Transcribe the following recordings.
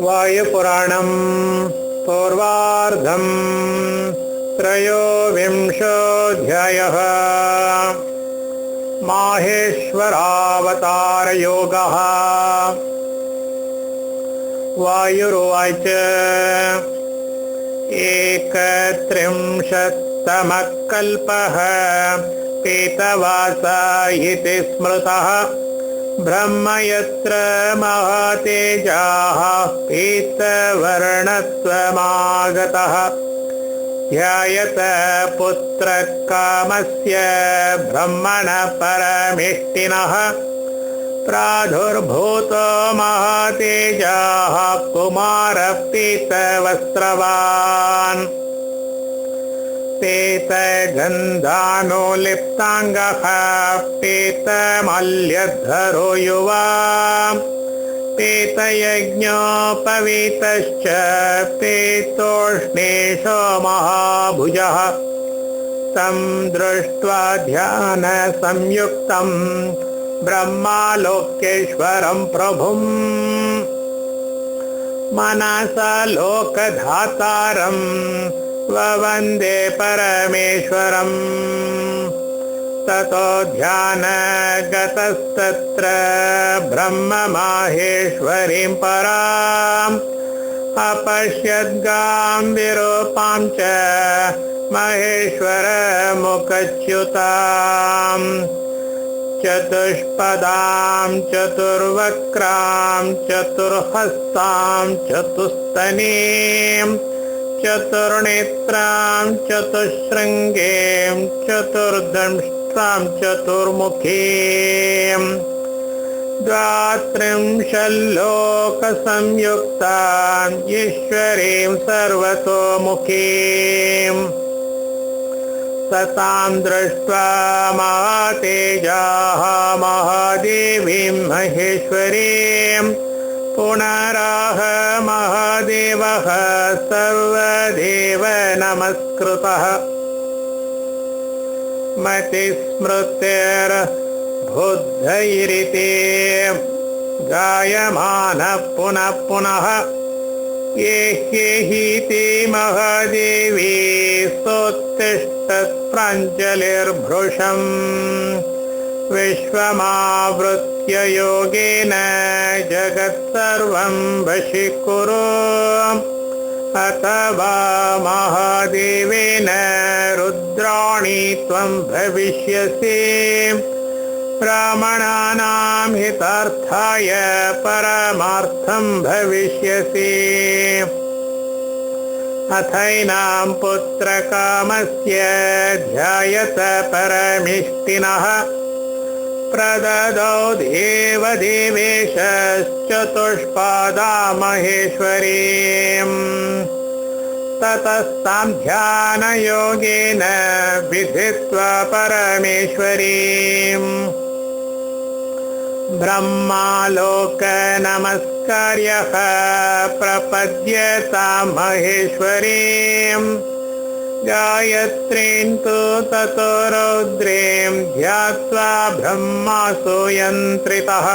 वायुपुराणं पूर्वार्धं त्रयोविंशोऽध्यायः। माहेश्वरावतारयोगः। वायुरुवाच एकत्रिंशत्तमः कल्पः पीतवासा इति स्मृतः ब्रह्म यत्र महातेजाः पीतवर्णत्वमागतः ध्यायत पुत्रकामस्य ब्रह्मणः परमेष्टिनः प्रादुर्भूतो महातेजाः कुमारः पीतवस्त्रवान् पीतगन्धानुलिप्ताङ्गः पीतमाल्यधरो युवा पीतयज्ञोपवीतश्च पीतोष्णेशो महाभुजः तं दृष्ट्वा ध्यानसंयुक्तं ब्रह्मालोकेश्वरं प्रभुं मनसा लोकधातारं वन्दे परमेश्वरम् ततो ध्यानगतस्तत्र ब्रह्ममाहेश्वरीं पराम् अपश्यद्गां विरूपां च महेश्वरमुखच्युताम् चतुष्पदां चतुर्वक्रां चतुर्हस्तां चतुस्तनीं चतुर्नेत्रां चतुःशृङ्गीं चतुर्दंष्ट्रां चतुर्मुखीं द्वात्रिंशल्लोकसंयुक्तां ईश्वरीं सर्वतोमुखीं सतां दृष्ट्वा महातेजाः महादेवीं महेश्वरीं पुनराह महादेवः सर्वदेव नमस्कृतः मतिस्मृतिर्बुद्धैरिते गायमानः पुनः पुनः ये ह्येहीति महादेवी सोत्तिष्ठत् प्राञ्जलिर्भृशम् विश्वमावृत्य योगेन जगत्सर्वं वशीकुरु अथवा महादेवेन रुद्राणि त्वं भविष्यसि ब्राह्मणानां हितार्थाय परमार्थं भविष्यसि अथैनां पुत्रकामस्य ध्यायत परमेष्टिनः प्रददौ देवदेवेशश्चतुष्पादा महेश्वरीम् ततस्तां ध्यानयोगेन विधित्वा परमेश्वरीम् ब्रह्मालोकनमस्कार्यः प्रपद्यतां महेश्वरीम् गायत्रीं तु ततो रौद्रीं ध्यात्वा ब्रह्मासु यन्त्रितः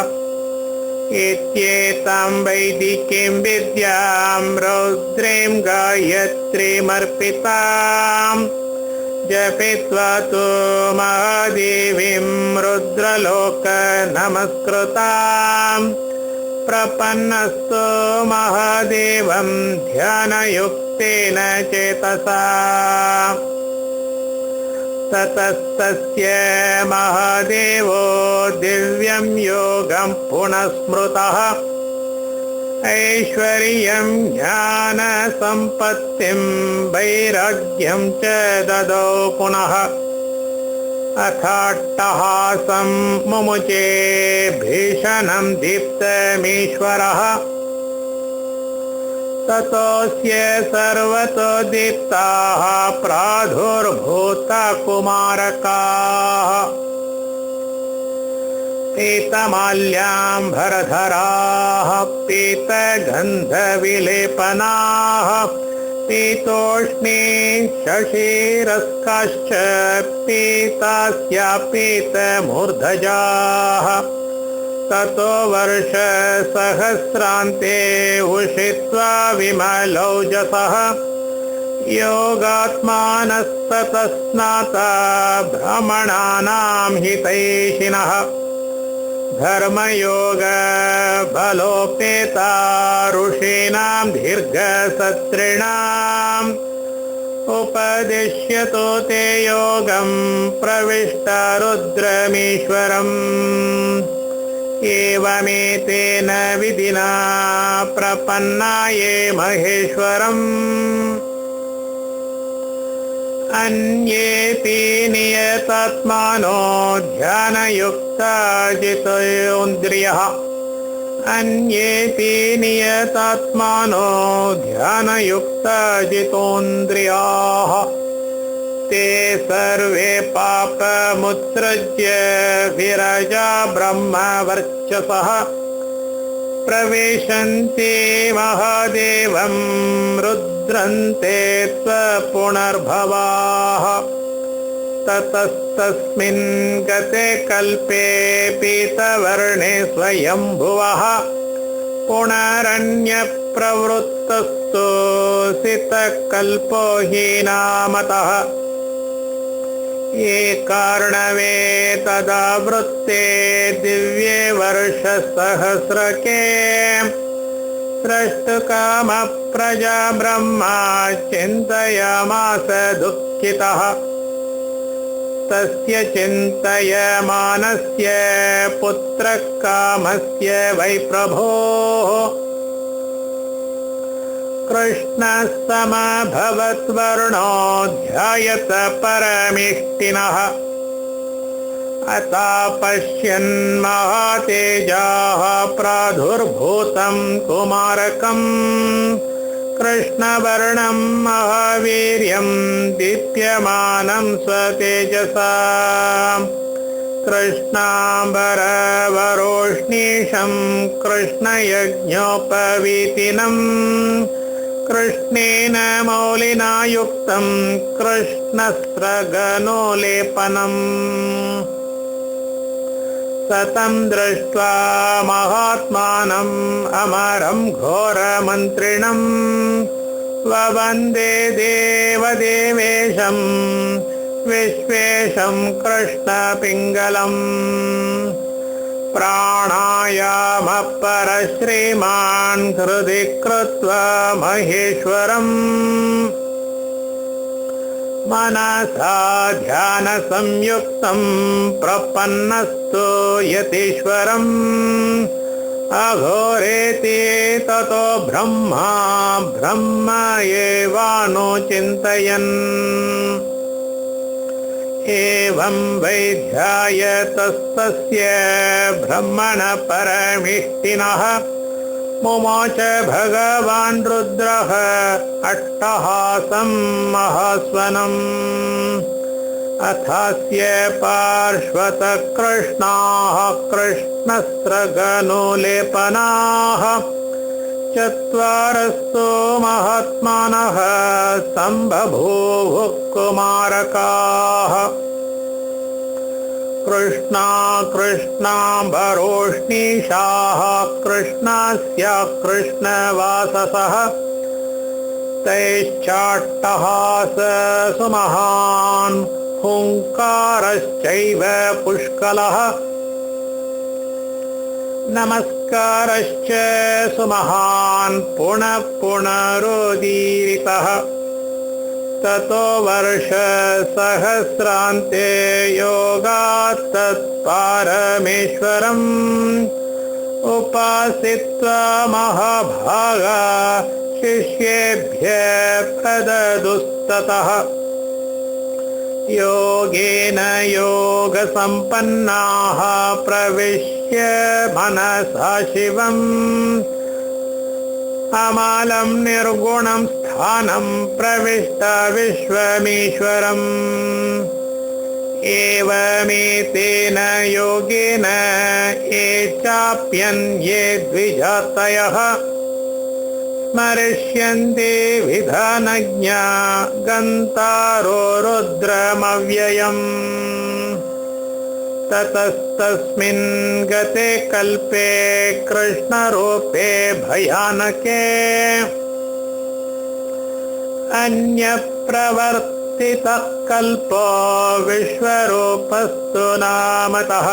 इत्येतां वैदिकीं विद्यां रौद्रीं गायत्रीमर्पितां जपित्वा तु महादेवीं रुद्रलोकनमस्कृतां प्रपन्नस्तु महादेवं ध्यानयुक्तेन चेतसा ततस्तस्य महादेवो दिव्यं योगं पुनः स्मृतः ऐश्वर्यं ज्ञानसम्पत्तिं वैराग्यं च ददौ पुनः अथाट्टहासं मुमुचे भीषणं दीप्तमीश्वरः ततोऽस्य सर्वतो दीप्ताः प्रादुर्भूता कुमारकाः पीतमाल्याम्बरधराः पीतगन्धविलेपनाः पीतोष्णे शशिरस्काश्च पीतास्या पीतमूर्धजाः ततो वर्षसहस्रान्ते उषित्वा विमलौजसः योगात्मानस्ततस्नाता ब्राह्मणानां हितैषिणः धर्मयोग बलोपेता ऋषीणां दीर्घसत्रिणाम् उपदिश्यतो ते योगं प्रविष्ट रुद्रमीश्वरम् एवमेतेन विधिना प्रपन्ना ये महेश्वरम् अन्येऽपि नियतात्मानो ध्यानयुक्ता जितेन्द्रियः अन्येऽपि नियतात्मानो ध्यानयुक्ता जितेन्द्रियाः ते सर्वे पापमुत्सृज्य विरजा ब्रह्मवर्चसः प्रविशन्ति महादेवं रुद्रन्ते स्वपुनर्भवाः ततस्तस्मिन् गते कल्पे पीतवर्णे स्वयंभुवः पुनरन्यप्रवृत्तस्तु सितकल्पो हीनामतः ये कार्णवे तदा वृत्ते दिव्ये वर्षसहस्रके स्रष्टुकामः प्रजा ब्रह्मा चिन्तयामास दुःखितः तस्य चिन्तयमानस्य पुत्रकामस्य वै प्रभोः कृष्णस्तमभवद्वर्णो ध्यायत परमेष्टिनः अतापश्यन् महातेजाः प्रादुर्भूतं कुमारकम् कृष्णवर्णं महावीर्यं दीप्यमानं स्वतेजसा कृष्णाम्बरवरोष्णीशं कृष्णयज्ञोपवीतिनम् कृष्णेन मौलिना युक्तं कृष्णस्रगनोलेपनम् सतं दृष्ट्वा महात्मानम् अमरं घोरमन्त्रिणम् ववन्दे देवदेवेशं विश्वेशं कृष्णपिङ्गलम् प्राणायामः परश्रीमान् हृदि कृत्वा महेश्वरम् मनसा ध्यानसंयुक्तं प्रपन्नस्तु यतीश्वरम् अघोरेति ततो ब्रह्म एवानुचिन्तयन् एवं वैध्यायतस्तस्य ब्रह्मण परमेष्टिनः मुमोच भगवान् रुद्रः अट्टहासं महास्वनम् अथास्य पार्श्वतः कृष्णाः कृष्णस्रगनोलेपनाः चत्वारस्तु महात्मानः सम्बभूवुः कुमारकाः कृष्णाम्बरोष्णीशाः कृष्णस्य कृष्णवाससः तैश्चाट्टहाससु महान् हुङ्कारश्चैव पुष्कलः नमस्कारश्च सुमहान् पुनः पुनरुदीरितः ततो वर्षसहस्रान्ते योगात् तत्पारमेश्वरम् उपासित्वा महाभागा शिष्येभ्यः प्रददुस्ततः योगेन योगसम्पन्नाः प्रविश्य मनसा शिवम् अमालं निर्गुणं स्थानं प्रविष्ट विश्वमीश्वरम् एवमेतेन योगेन ये चाप्यन्ये द्विजातयः स्मरिष्यन्ते विधानज्ञा गन्तारो रुद्रमव्ययम् ततस्तस्मिन् गते कल्पे कृष्णरूपे भयानके अन्यप्रवर्तितः कल्पो विश्वरूपस्तु नामतः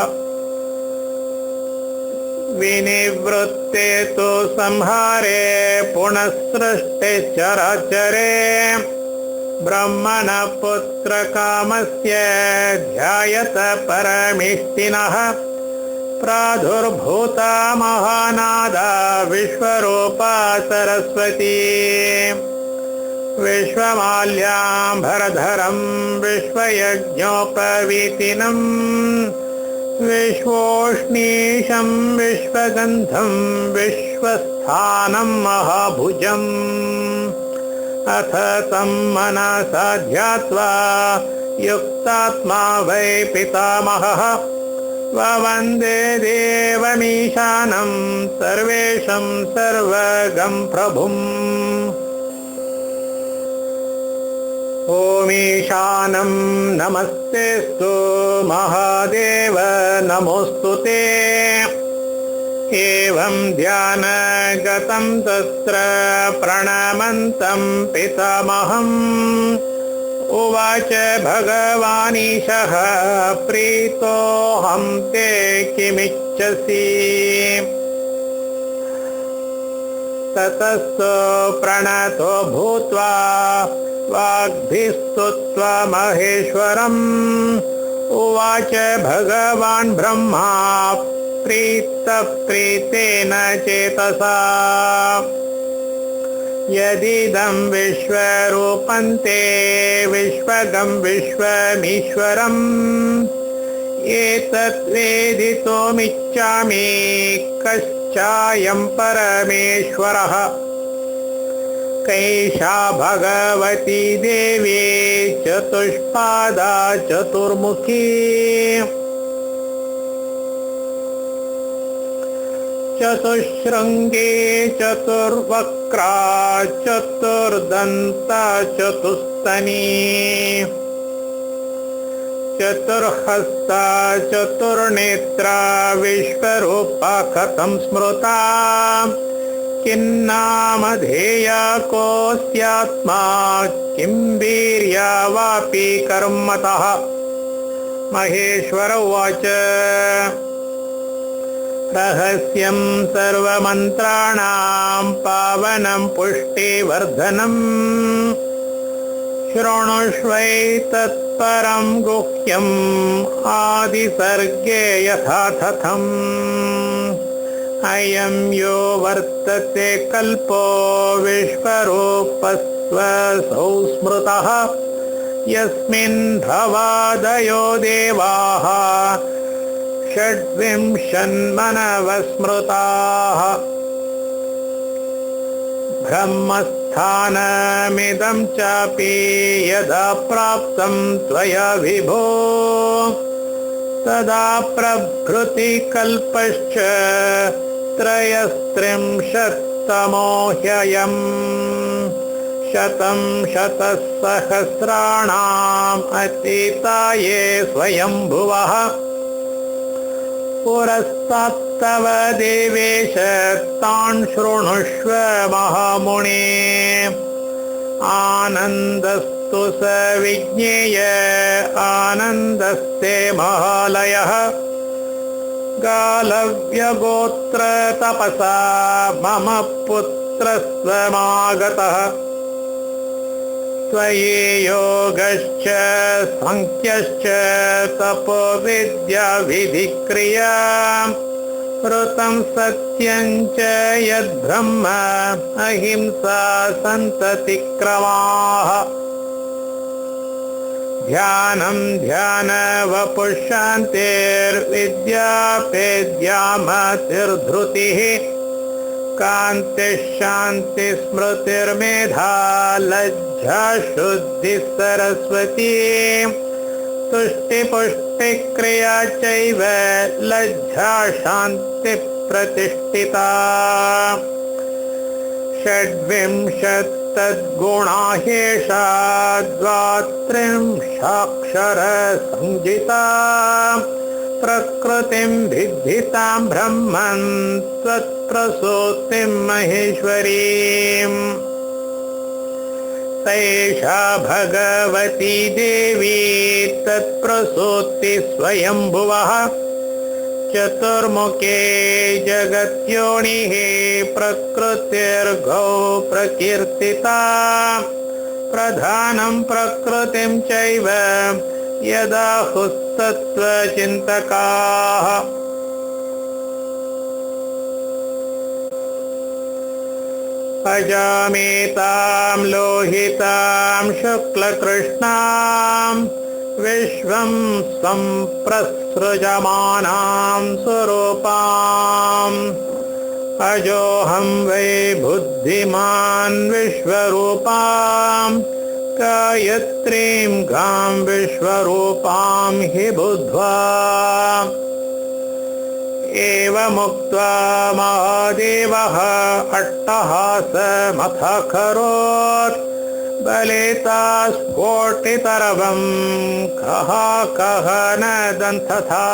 विनिवृत्ते तु संहारे पुनः सृष्टे चराचरे ब्रह्मण पुत्रकामस्य ध्यायत परमेष्टिनः प्रादुर्भूता महानादा विश्वरूपा सरस्वती विश्वमाल्याम्बरधरं विश्वयज्ञोपवीतिनं विश्वोष्णीशं विश्वगन्धं विश्वस्थानं महाभुजम् अथ तं मनसा ध्यात्वा युक्तात्मा वै पितामहः ववन्दे देवमीशानं सर्वेशं सर्वगं प्रभुम् ओमीशानं नमस्तेस्तु महादेव नमोऽस्तु ते एवं ध्यानगतं तत्र प्रणमन्तं पितामहम् उवाच भगवानीशः प्रीतोऽहं ते किमिच्छसि ततस्तु प्रणतो भूत्वा वाग्भिस्तुत्वा महेश्वरम् उवाच भगवान् ब्रह्मा प्रीतेन चेतसा यदिदं विश्वरूपं ते विश्वगं विश्वमीश्वरम् एतत् वेदितुमिच्छामि कश्चायं परमेश्वरः कैषा भगवती देवी चतुष्पादा चतुर्मुखी चतुश्रृंगी चतुर्वक्रा चतुर्दंता चतुस्तनी चतुर्हस्ता चतुर्नेत्रा विश्वरूपा कथं स्मृता किन्नामधेया कोऽस्यात्मा किं वीर्या वापि कर्मतः महेश्वर उवाच रहस्यं सर्वमन्त्राणां पावनं पुष्टिवर्धनम् शृणुष्वैतत्परं गुह्यम् आदिसर्गे यथा तथम् अयं यो वर्तते कल्पो विश्वरूपस्वसौ स्मृतः यस्मिन् भवादयो देवाः षड्विंशन्मनवस्मृताः ब्रह्मस्थानमिदं चापि यदा प्राप्तं त्वया विभो तदा प्रभृति कल्पश्च त्रयस्त्रिंशत्तमो ह्ययम् शतं शतसहस्राणाम् अतीताये स्वयंभुवः पुरस्तात्तव देवेश तान् शृणुष्व महामुने आनन्दस्तु स विज्ञेय आनन्दस्ते महालयः गालव्यगोत्र तपसा मम पुत्रस्त्वमागतः त्वयि योगश्च सांख्यश्च तपो विद्या विधिक्रिया ऋतं सत्यं च यद्ब्रह्म अहिंसा सन्ततिक्रमाः ध्यानं ध्यानवपुःशान्तिर्विद्यापेद्यामतिर्धृतिः कान्तिः-शान्तिः-स्मृतिर्मेधा लज्जा शुद्धिः सरस्वती तुष्टिपुष्टिक्रिया चैव लज्जा शान्तिः प्रतिष्ठिता षड्विंशत्तद्गुणा ह्येषा द्वात्रिंशाक्षरसंज्ञिता प्रकृतिं भिद्धितां ब्रह्मन् त्वत्प्रसूतिं महेश्वरीम् तैषा भगवती देवी तत्प्रसूति स्वयंभुवः चतुर्मुखे जगत्योनिः प्रकृतिर्गौ प्रकीर्तिता प्रधानं प्रकृतिं चैव यदाहुस्तत्त्वचिन्तकाः अजामेतां लोहितां शुक्लकृष्णां विश्वं सम्प्रसृजमानां स्वरूपाम् अजोऽहं वै बुद्धिमान् विश्वरूपां गायत्रीं गां विश्वरूपां हि बुद्ध्वा एवमुक्त्वा महादेवः अट्टहासमथाकरोत् बलिता स्फोटितरवं कः न दन्तथा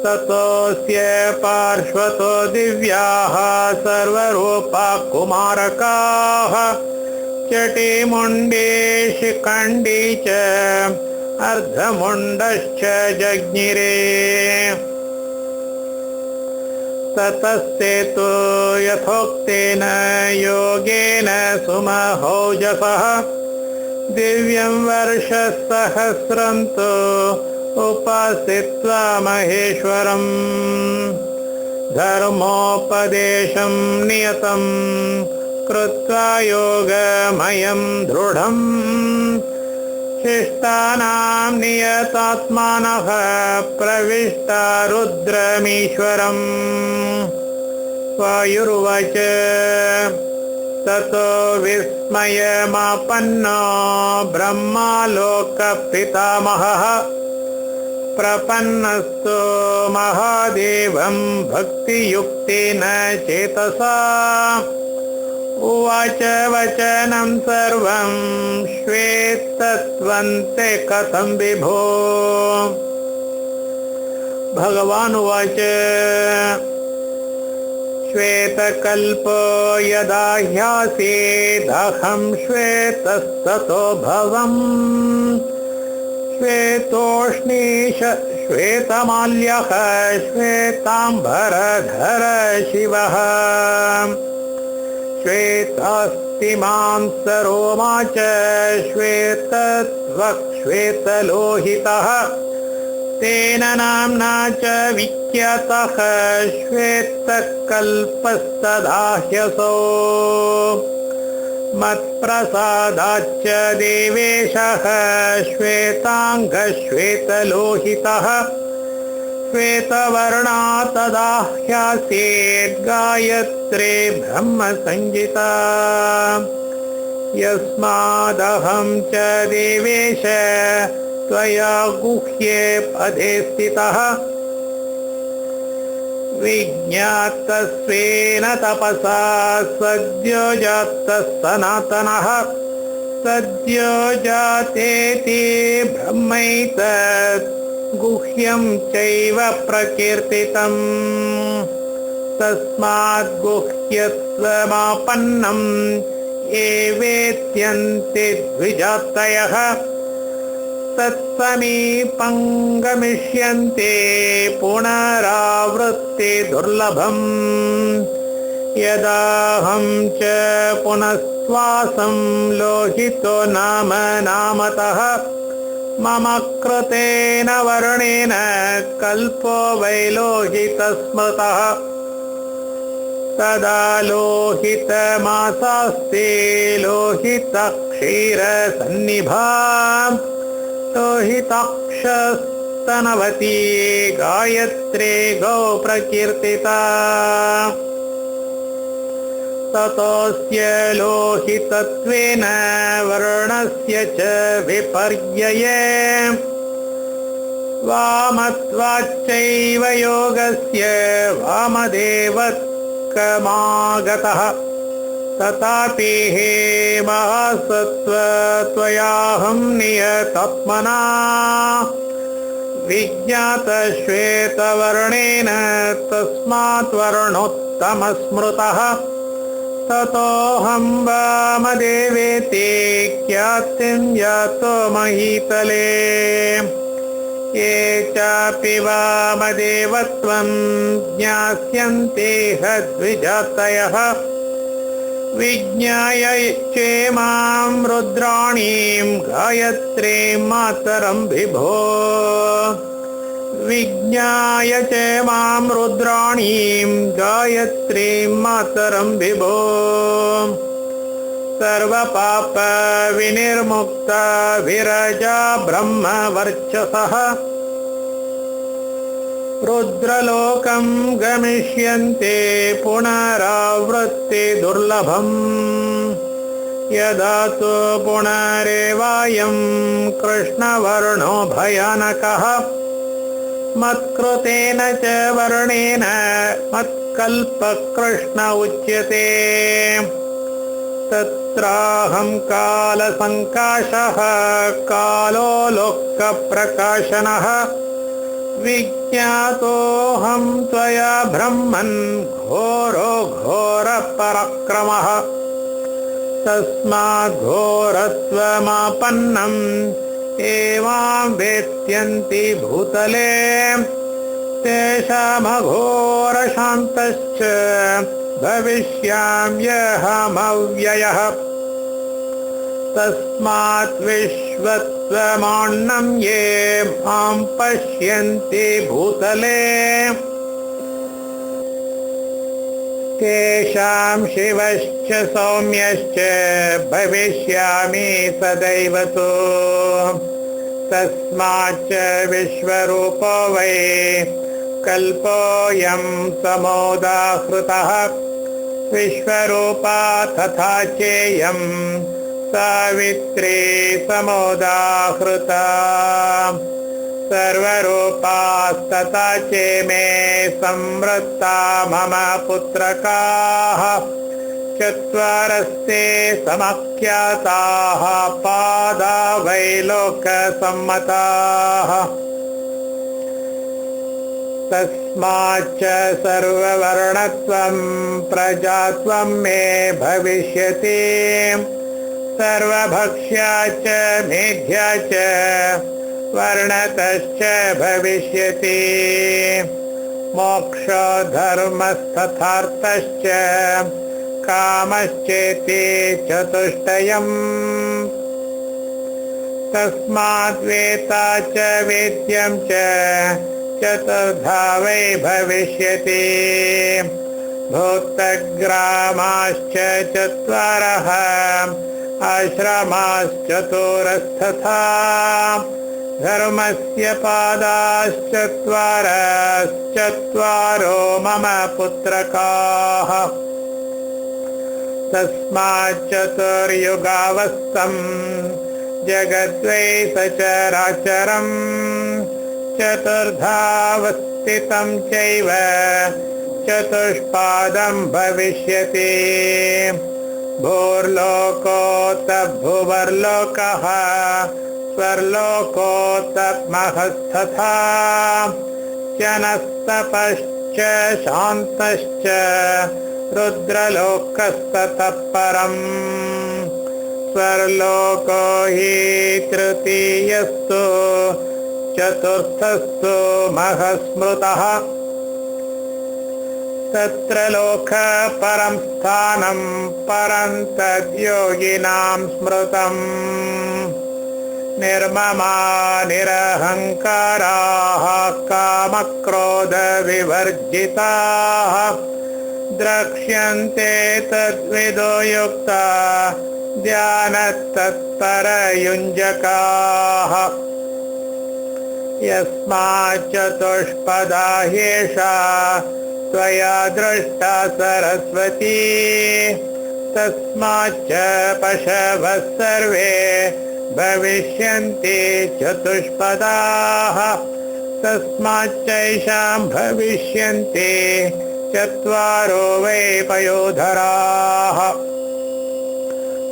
ततोऽस्य पार्श्वतो दिव्याः सर्वरूपा कुमारकाः चटिमुण्डी शिखण्डी च अर्धमुण्डश्च जज्ञिरे ततस्ते तु यथोक्तेन योगेन सुमहौजसः दिव्यं वर्षसहस्रं तु उपासित्वा महेश्वरम् धर्मोपदेशं नियतं कृत्वा योगमयं दृढम् शिष्टानां नियतात्मानः प्रविष्टा रुद्रमीश्वरम् वायुर्वाच ततो विस्मयमापन्नो ब्रह्मालोकपितामहः प्रपन्नस्तु महादेवं भक्तियुक्तेन चेतसा उवाच वचनं सर्वं श्वेतत्वन्ते कथं विभो भगवान् उवाच श्वेतकल्पो यदा ह्यासीदहं श्वेतस्ततो भवम् श्वेतोष्णीश श्वेतमाल्यः श्वेताम्बरधर शिवः श्वेतास्तिमां सरोमा च श्वेतत्वक् श्वेतलोहितः तेन नाम्ना च विख्यातः श्वेतकल्पस्तदाह्यसो मत्प्रसादाच्च देवेशः श्वेताङ्गश्वेतलोहितः श्वेतवर्णा तदाह्यासीत् गायत्रे ब्रह्मसंहिता यस्मादहं च देवेश त्वया गुह्ये पदे स्थितः विज्ञातस्वेन तपसा सद्यो जातः सनातनः सद्यो जातेति ब्रह्मैतत् गुह्यं चैव प्रकीर्तितम् तस्मात् गुह्यत्वमापन्नं ये वेत्यन्ते द्विजातयः तत्समीपं गमिष्यन्ते पुनरावृत्ति दुर्लभम् यदाहं च पुनस्त्वासं लोहितो नामतः मम कृतेन वर्णेन कल्पो वैलोहितस्मृतः तदा लोहितमासास्ते लोहितक्षीरसन्निभा लोहिताक्षस्तनवती गायत्रे गौ प्रकीर्तिता ततोऽस्य लोहितत्वेन वर्णस्य च विपर्यये वामत्वाच्चैव योगस्य वामदेवत्कमागतः तथापि हे महासत्त्व त्वयाहं नियतात्मना विज्ञातश्वेतवर्णेन तस्मात् वर्णोत्तमस्मृतः ततोऽहं वामदेवेति ख्यातिं यातो महीतले ये चापि वामदेवत्वं ज्ञास्यन्ते द्विजातयः विज्ञाय चेमां रुद्राणीं गायत्रीं मातरं विभो विज्ञाय चेमां रुद्राणीं गायत्रीं मातरं विभो सर्वपाप विनिर्मुक्ता विरजा ब्रह्मवर्चसः रुद्रलोकं गमिष्यन्ते पुनरावृत्ति दुर्लभम् यदा तु पुनरेवायं कृष्णवर्णो भयानकः मत्कृतेन च वर्णेन मत्कल्पकृष्ण उच्यते तत्राहं कालसङ्काशः कालो लोकप्रकाशनः विज्ञातोऽहं त्वया ब्रह्मन् घोरो घोरपराक्रमः तस्मात् घोरत्वमापन्नम् एवां वेत्स्यन्ति भूतले तेषामघोरशान्तश्च भविष्याम्यहमव्ययः तस्मात् विश्वत्वमान्नं ये मां पश्यन्ति भूतले तेषां शिवश्च सौम्यश्च भविष्यामि सदैवतो तस्माच्च विश्वरूपो वै कल्पोऽयं समोदाहृतः विश्वरूपा तथा चेयं सावित्री समोदाहृता सर्वरूपास्तथा चेमे संवृत्ता मम पुत्रकाः चत्वारस्ते समाख्याताः पादा वै लोकसम्मताः तस्माच्च सर्ववर्णत्वं प्रजात्वं मे भविष्यति सर्वभक्ष्या च मेध्या च वर्णतश्च भविष्यति मोक्षो धर्मस्तथार्थश्च कामश्चेति चतुष्टयम् तस्मात् वेता च वेद्यं च चतुर्धा वै भविष्यति भूतग्रामाश्च चत्वारः आश्रमाश्चतुरस्तथा धर्मस्य पादाश्चत्वारश्चत्वारो मम पुत्रकाः तस्माच्चतुर्युगावस्थं जगद्वै सचराचरम् चतुर्धावस्थितं चैव चतुष्पादं भविष्यति भूर्लोकोत भुवर्लोकः स्वर्लोकोतमहस्तथा जनस्तपश्च शान्तश्च रुद्रलोकस्ततः परम् स्वर्लोको हि तृतीयस्तु चतुर्थस्तु महस्मृतः तत्र लोकः परं स्थानं परं तद्योगिनां स्मृतम् निर्ममा निरहङ्काराः कामक्रोधविवर्जिताः द्रक्ष्यन्ते तद्विदो युक्ता ध्यानतत्परयुञ्जकाः यस्माच्चतुष्पदा ह्येषा त्वया दृष्टा सरस्वती तस्माच्च पशवः सर्वे भविष्यन्ति चतुष्पदाः तस्माच्चैषां भविष्यन्ति चत्वारो वै पयोधराः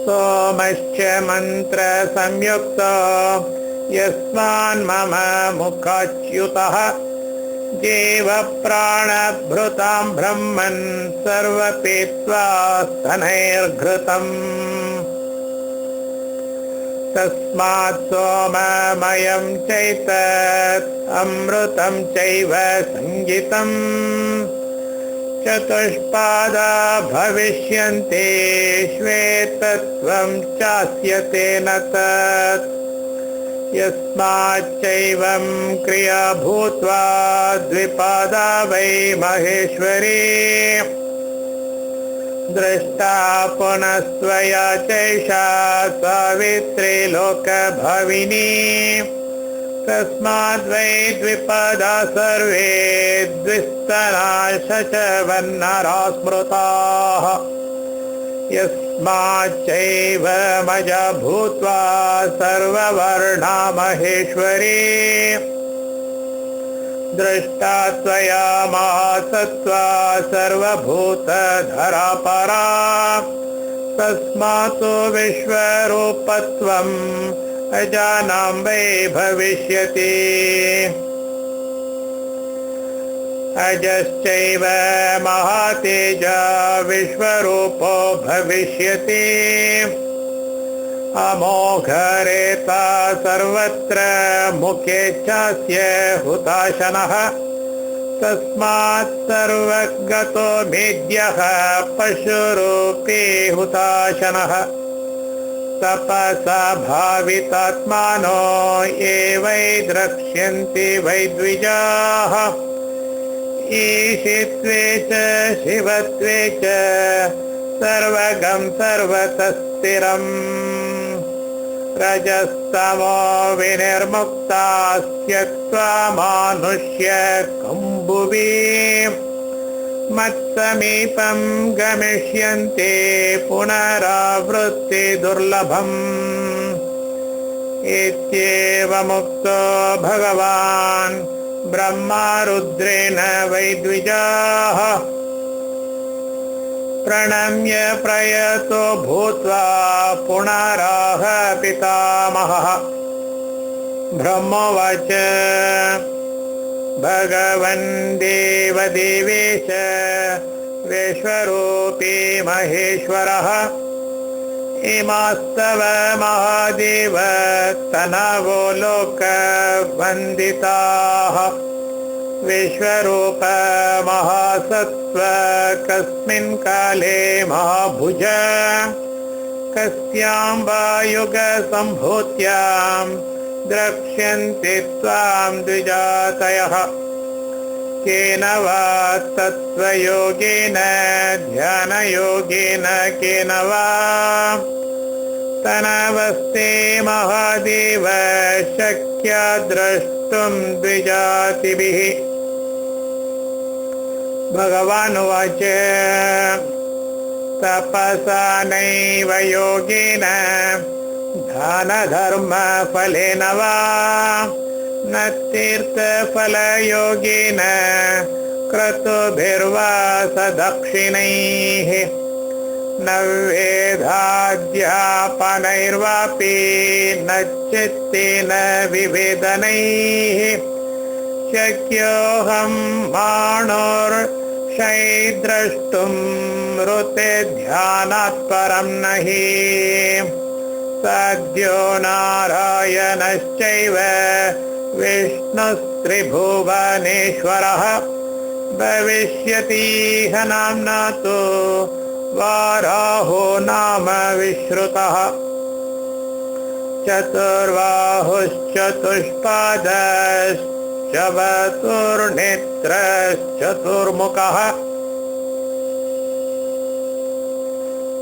सोमश्च मन्त्रसंयुक्तो यस्मान्मम मुखाच्युतः जीवप्राणभृतां ब्रह्मन् सर्वपीत्वा स्तनैर्घृतम् तस्मात् सोममयं चैतत् अमृतं चैव संगीतम् चतुष्पादा भविष्यन्ति श्वेतत्वं चास्यते न तत् यस्माच्चैवं क्रिया भूत्वा द्विपादा वै महेश्वरी दृष्टा पुनस्त्वया चैषा सावित्री लोकभाविनी तस्माद्वै द्विपदा सर्वे द्विस्तना शचवन्नरा स्मृताः यस्माच्चैव मजा भूत्वा सर्ववर्णा महेश्वरी दृष्टा त्वया महासत्त्वा सर्वभूतधरा परा तस्मात् विश्वरूपत्वम् अजानां वै भविष्यति अजश्चैव महातेजा विश्वरूपो भविष्यति अमोघरेता सर्वत्र मुखे चास्य हुताशनः तस्मात् सर्वगतो मेद्यः पशुरूपी हुताशनः तपसा भावितात्मानो ये वै द्रक्ष्यन्ति वै द्विजाः ईशित्वे च शिवत्वे च सर्वगं सर्वतः स्थिरम् रजस्तमो विनिर्मुक्तास्त्यक्त्वा मानुष्य कम्बुभि मत्समीपं गमिष्यन्ति पुनरावृत्ति दुर्लभम् इत्येवमुक्तो भगवान् ब्रह्मा रुद्रेण वै द्विजाः प्रणम्य प्रयतो भूत्वा पुनराह पितामहः ब्रह्मोवाच भगवन् देवदेवेश विश्वरूपी महेश्वरः इमास्तव महादेव तनवो लोकवन्दिताः विश्वरूप महासत्त्व कस्मिन् काले महाभुज कस्यां वा युगसम्भूत्यां द्रक्ष्यन्ति त्वां द्विजातयः केन वा तत्त्वयोगेन ध्यानयोगेन केन वा तनवस्ते महादेव शक्या द्रष्टुं द्विजातिभिः भगवान् उवाच तपसा नैव योगेन दानधर्मफलेन वा न तीर्थफलयोगेन क्रतुभिर्वा सदक्षिणैः न वेदाध्यापनैर्वापि न चित्तेन विवेदनैः शक्योऽहं माणोर्षैर्द्रष्टुं ऋते ध्यानात् परं नहि सद्यो नारायणश्चैव विष्णुस्त्रिभुवनेश्वरः भविष्यतीह नाम्ना तु वाराहो नाम विश्रुतः चतुर्बाहुश्चतुष्पादश्चतुर्नेत्रश्चतुर्मुखः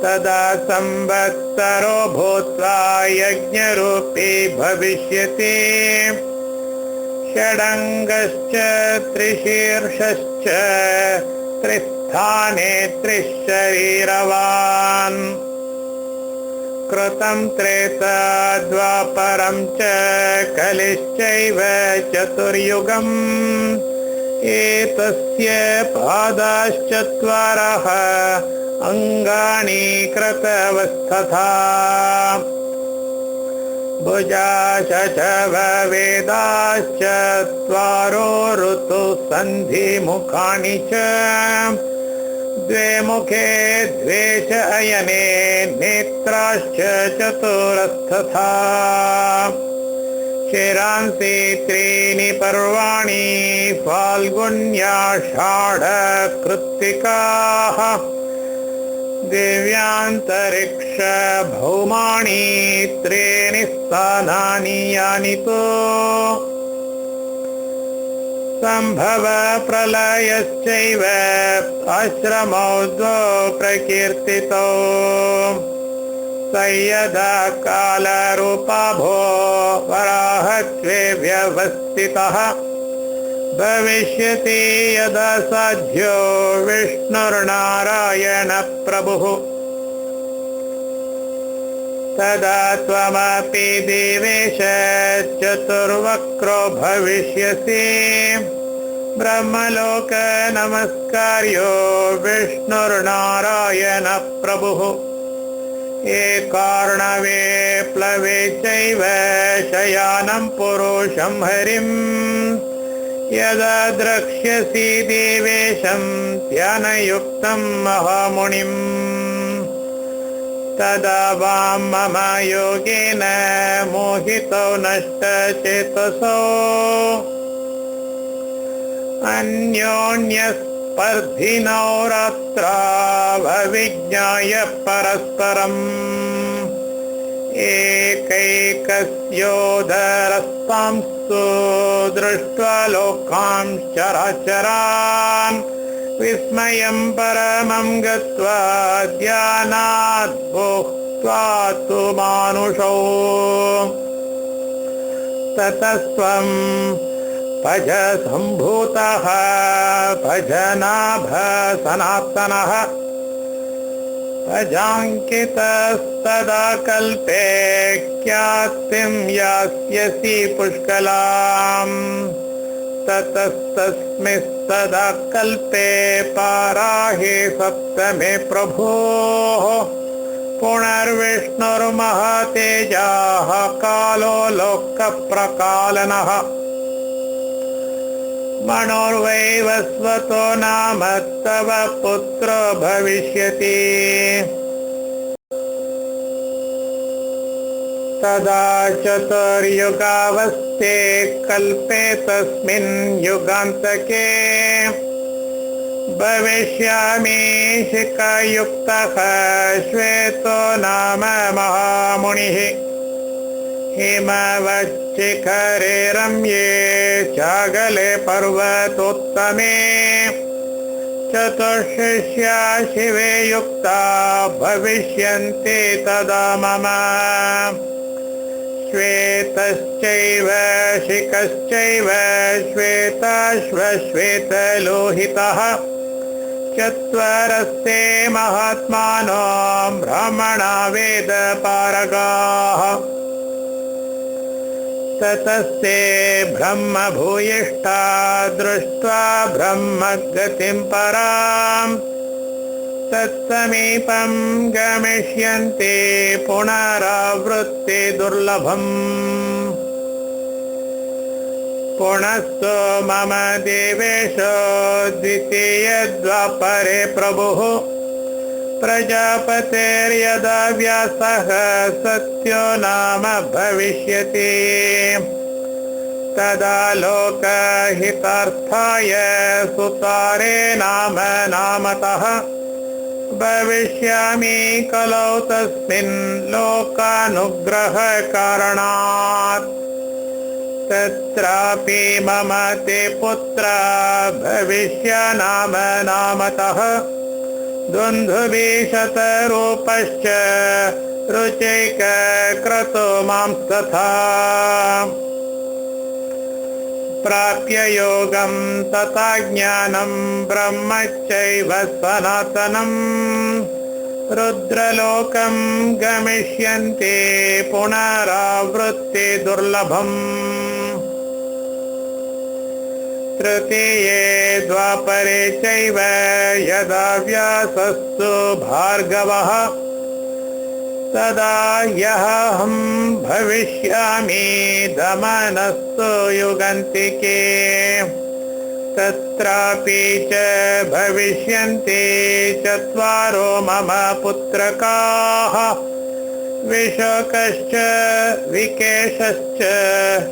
तदा संवत्सरो भूत्वा यज्ञरूपी भविष्यति षडङ्गश्च त्रिशीर्षश्च त्रिस्थाने त्रिशरीरवान् कृतं त्रेता द्वापरं च कलिश्चैव चतुर्युगम् एतस्य पादाश्चत्वारः अङ्गानि क्रतवस्तथा भुजाशव वेदाश्चत्वारो ऋतुसन्धिमुखानि च द्वे मुखे द्वेष अयने नेत्राश्च चतुरस्तथा शिरांसि त्रीणि पर्वाणि फाल्गुन्याषाढ कृत्तिकाः दिव्यान्तरिक्ष भौमानि त्रीणि स्थानानि यानि तु संभव प्रलयश्चैव आश्रमौ द्वौ प्रकीर्तितौ संयदा कालरूपाभो वराहत्वे व्यवस्थितः भविष्यति यदा साध्यो विष्णुर्नारायण प्रभुः तदा त्वमपि देवेश चतुर्वक्रो भविष्यसि ब्रह्मलोक नमस्कार्यो विष्णुर्नारायण प्रभुः एकार्णवे प्लवे चैव शयानं पुरुषं हरिं यदा द्रक्ष्यसि देवेशं ध्यानयुक्तं महामुनिम् तदा वां मम योगेन मोहितो नष्टचेतसो अन्योन्यस्पर्धिनो रात्रावविज्ञाय परस्परम् एकैकस्योदरस्तांस्तु दृष्ट्वा लोकांश्च चराचरान् विस्मयं परमं गत्वा ध्यानात् भुक्त्वा तु मानुषौ ततस्त्वं भज सम्भूतः भजनाभ सनातनः भजाङ्कितस्तदा कल्पे ख्यातिं यास्यसि पुष्कलाम् ततस्तस्मिस्तदा कल्पे पाराहे सप्तमे प्रभोः पुनर्विष्णुर्महातेजाः कालो लोकप्रकालनः मनोर्वैवस्वतो नाम तव पुत्र भविष्यति तदा चतुर्युगावस्ते कल्पे तस्मिन् युगान्तके भविष्यामि शिखायुक्तः श्वेतो नाम महामुनिः हिमवच्शिखरे रम्ये चागले पर्वतोत्तमे चतुर्शिष्या शिवे युक्ता भविष्यन्ति तदा मम श्वेतश्चैव शिखश्चैव श्वेताश्वश्वेतलोहितः चत्वारस्ते महात्मानो ब्राह्मणा वेदपारगाः ततस्ते ब्रह्मभूयिष्ठा दृष्ट्वा ब्रह्मगतिं पराम् तत्समीपं गमिष्यन्ति पुनरावृत्ति दुर्लभम् पुनस्तु मम देवेशो द्वितीयद्वापरे प्रभुः प्रजापतेर्यदा व्यासः सत्यो नाम भविष्यति तदा लोकहितार्थाय सुतारे नाम नामतः भविष्यामि कलौ तस्मिन् लोकानुग्रहकारणात् तत्रापि मम ते पुत्र भविष्य नाम नामतः दुन्दुभिशतरूपश्च रुचैकक्रतो मांस्तथा प्राप्य योगं तथा ज्ञानं ब्रह्मचैव सनातनं रुद्रलोकं गमिष्यन्ति पुनरावृत्ति दुर्लभम् तृतीये द्वापरे चैव यदा व्यासस्तु भार्गवः तदा ह्यहं भविष्यामि दमनस्तु युगान्तिके तत्रापि च भविष्यन्ति चत्वारो मम पुत्रकाः विशोकश्च विकेशश्च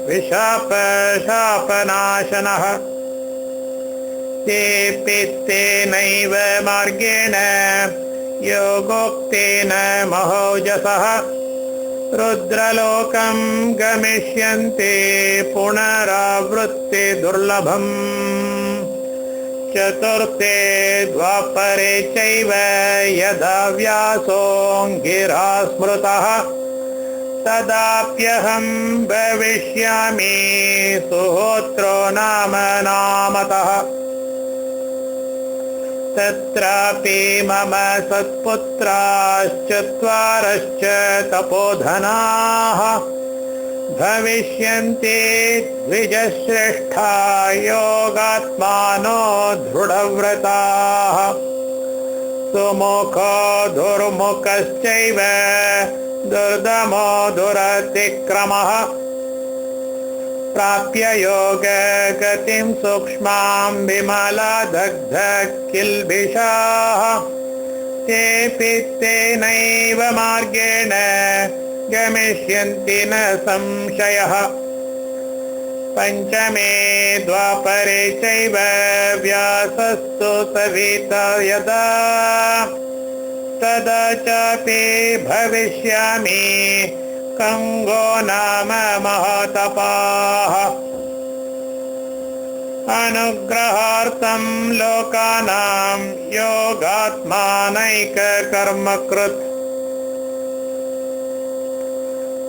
विशापशापनाशनः तेऽपि तेनैव मार्गेण योगोक्तेन महौजसः रुद्रलोकं गमिष्यन्ति पुनरावृत्ति दुर्लभम् चतुर्थे द्वापरे चैव यदा व्यासोऽङ्गिरा स्मृतः तदाप्यहं भविष्यामि सुहोत्रो नामतः तत्रापि मम सत्पुत्राश्चत्वारश्च तपोधनाः भविष्यन्ति द्विजश्रेष्ठा योगात्मानो दृढव्रताः सुमुखो दुर्मुखश्चैव दुर्दमो दुरतिक्रमः प्राप्य योगगतिं सूक्ष्मां विमलादग्ध किल्बिषाः तेऽपि तेनैव मार्गेण गमिष्यन्ति न संशयः पञ्चमे द्वापरे चैव व्यासस्तु सविता यदा तदा चापि भविष्यामि कंगो नाम महातपाः अनुग्रहार्थं लोकानां योगात्मानैककर्मकृत्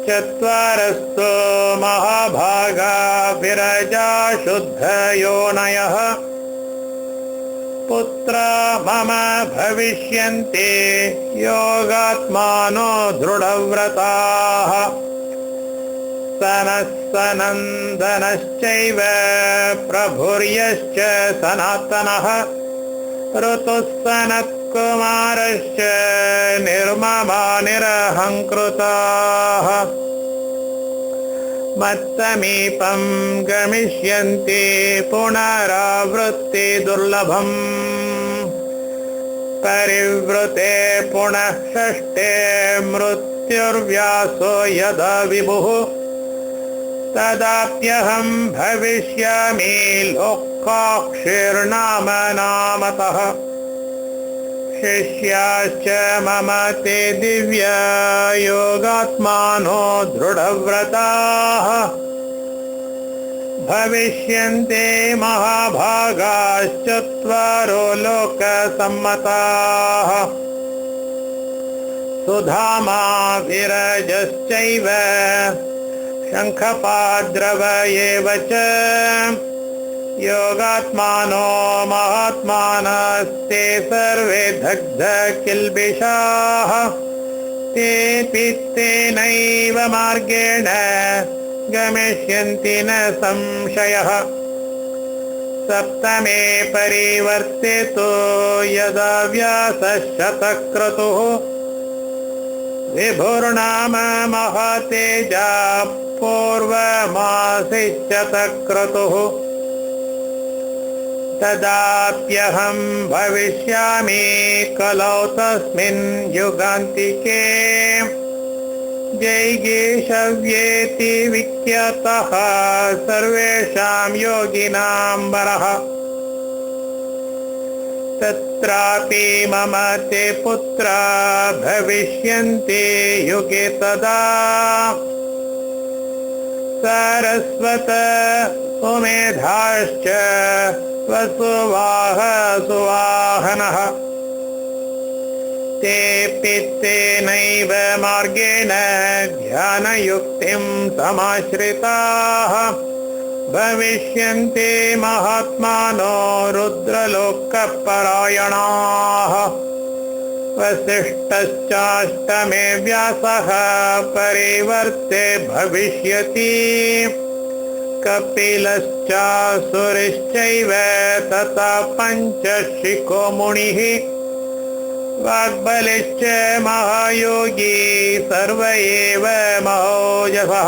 चत्वारस्तु महाभागा विरजा शुद्धयोनयः पुत्रा मम भविष्यन्ति योगात्मानो दृढव्रताः सनः सनन्दनश्चैव प्रभुर्यश्च सनातनः ऋतुः सनत्कुमारश्च निर्ममा निरहङ्कृताः मत्समीपं गमिष्यन्ति पुनरावृत्ति दुर्लभम् परिवृते पुनः षष्ठे मृत्युर्व्यासो यदा विभुः तदाप्यहं भविष्यामि लोकाक्षीर्नामतः शिष्याश्च मम ते दिव्या योगात्मानो दृढव्रताः भविष्यन्ते महाभागाश्चत्वारो लोकसम्मताः सुधामा विरजश्चैव शङ्खपाद्रव एव च योगात्मानो महात्मानस्ते सर्वे दग्ध किल्बिषाः तेऽपि तेनैव मार्गेण गमिष्यन्ति न संशयः सप्तमे परिवर्ते तु यदा व्यासशतक्रतुः विभुर्नाम महातेजा पूर्वमासीश्चतक्रतुः तदाप्यहं भविष्यामि कलौ तस्मिन् युगान्तिके जैगीषव्येति विख्यातः सर्वेषां योगिनां वरः तत्रापि मम ते पुत्रा भविष्यन्ति युगे तदा सरस्वत सुमेधाश्च वसुवाह सुवाहनः तेऽपि तेनैव मार्गेण ध्यानयुक्तिं समाश्रिताः भविष्यन्ति महात्मानो रुद्रलोकपरायणाः वसिष्ठश्चाष्टमे व्यासः परिवर्ते भविष्यति कपिलश्चासुरिश्चैव तथा पञ्चशिखो मुनिः वाग्बलिश्च महायोगी सर्व एव महोजसः